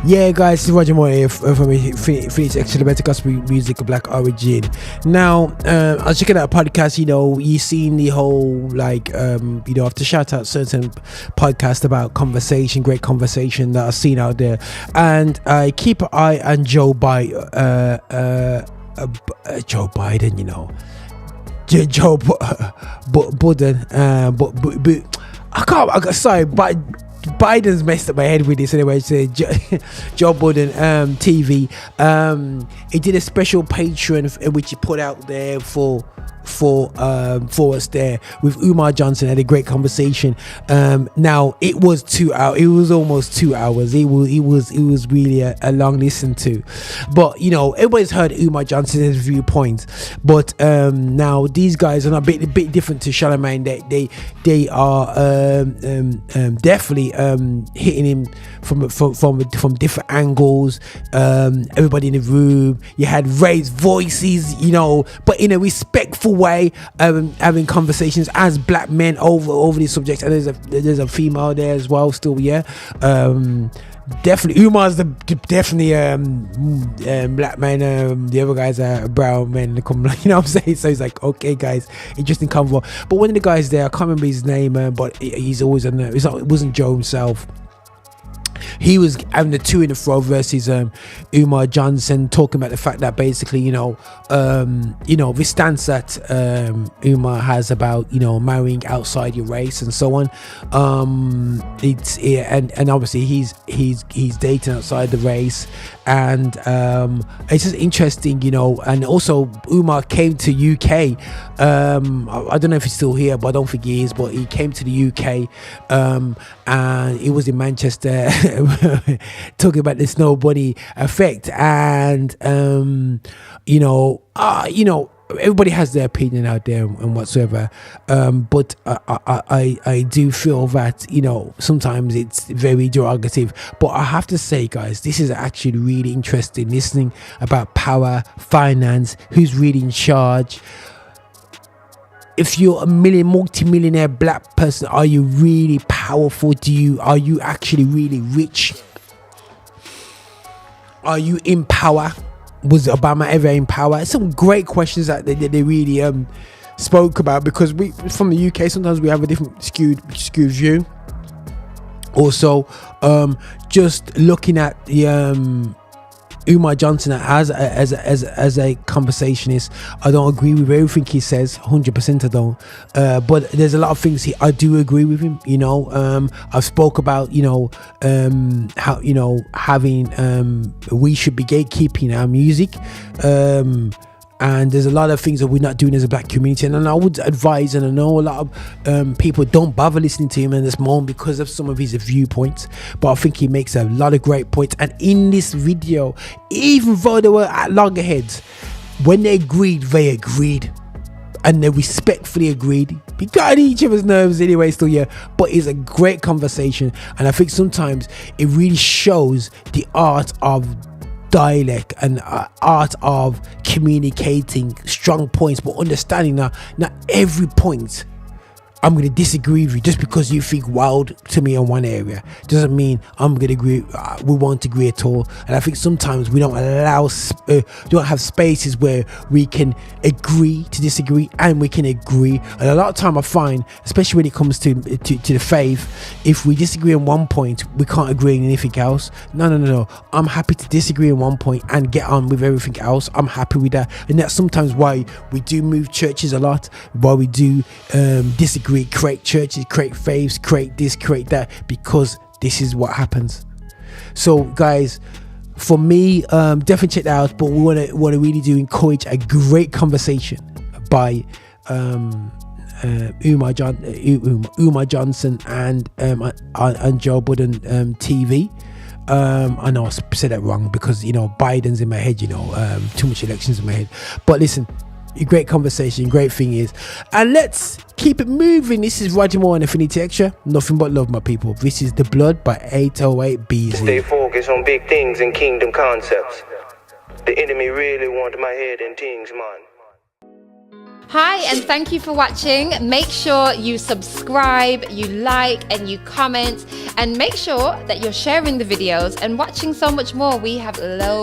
Yeah, guys, this is Roger Moore here from Phoenix Extra Better Gospel Music of Black Origin. Now, I was checking out a podcast, you seen the whole, I have to shout out certain podcasts about conversation, great conversation that I've seen out there. And I keep an eye on Joe Budden, Joe Budden, but Biden's messed up my head with this anyway. So Joe Budden TV, he did a special Patreon which he put out there for us there with Umar Johnson. Had a great conversation. Now it was 2 hours. It was almost 2 hours. It was really a long listen to. But everybody's heard Umar Johnson's viewpoint. But now these guys are a bit different to Charlemagne. They are definitely hitting him from different angles. Everybody in the room, you had raised voices, but in a respectful way, having conversations as black men over these subjects. And there's a female there as well still. Definitely Umar's definitely black man. The other guys are brown men. You know what I'm saying? So he's like, okay guys, interesting convo. But one of the guys there, I can't remember his name, but he's always on there. It wasn't Joe himself. He was having the two in the throw versus Umar Johnson, talking about the fact that basically this stance that Umar has about marrying outside your race and so on. And obviously he's dating outside the race, and it's just interesting, and also Umar came to UK. I don't know if he's still here, but I don't think he is, but he came to the UK, and he was in Manchester talking about the snow bunny effect, and everybody has their opinion out there and whatsoever, but I do feel that sometimes it's very derogative. But I have to say, guys, this is actually really interesting, listening about power, finance, who's really in charge. If you're a multi-millionaire black person, are you really powerful? Are you actually really rich? Are you in power? Was Obama ever in power? Some great questions that they really spoke about, because we from the UK sometimes we have a different skewed view. Also, just looking at the Umar Johnson as a conversationist, I don't agree with everything he says, 100% I don't, but there's a lot of things I do agree with him. I've spoke about how having we should be gatekeeping our music, and there's a lot of things that we're not doing as a black community, and I would advise, and I know a lot of people don't bother listening to him in this moment because of some of his viewpoints, but I think he makes a lot of great points. And in this video, even though they were at loggerheads, when they agreed, and they respectfully agreed. We got each other's nerves anyway still, but it's a great conversation, and I think sometimes it really shows the art of dialect and art of communicating strong points, but understanding that not every point I'm going to disagree with you just because you think wild to me in one area doesn't mean I'm going to agree. We won't agree at all. And I think sometimes we don't don't have spaces where we can agree to disagree, and we can agree. And a lot of time I find, especially when it comes to the faith, if we disagree on one point, we can't agree on anything else. No. I'm happy to disagree on one point and get on with everything else. I'm happy with that, and that's sometimes why we do move churches a lot. Why we do disagree. Create churches, create faiths, create this, create that, because this is what happens. So guys, for me, definitely check that out. But we want to really do encourage a great conversation by Umar Johnson and Joe Budden TV. I know I said that wrong because Biden's in my head, too much elections in my head. But listen, a great conversation, great thing is, and let's keep it moving. This is Roger Moore and Affinity Extra. Nothing but love, my people. This is The Blood by 808 Beasley. Stay focused on big things and kingdom concepts. The enemy really want my head and things, man. Hi, and thank you for watching. Make sure you subscribe, you like, and you comment, and make sure that you're sharing the videos and watching so much more. We have loads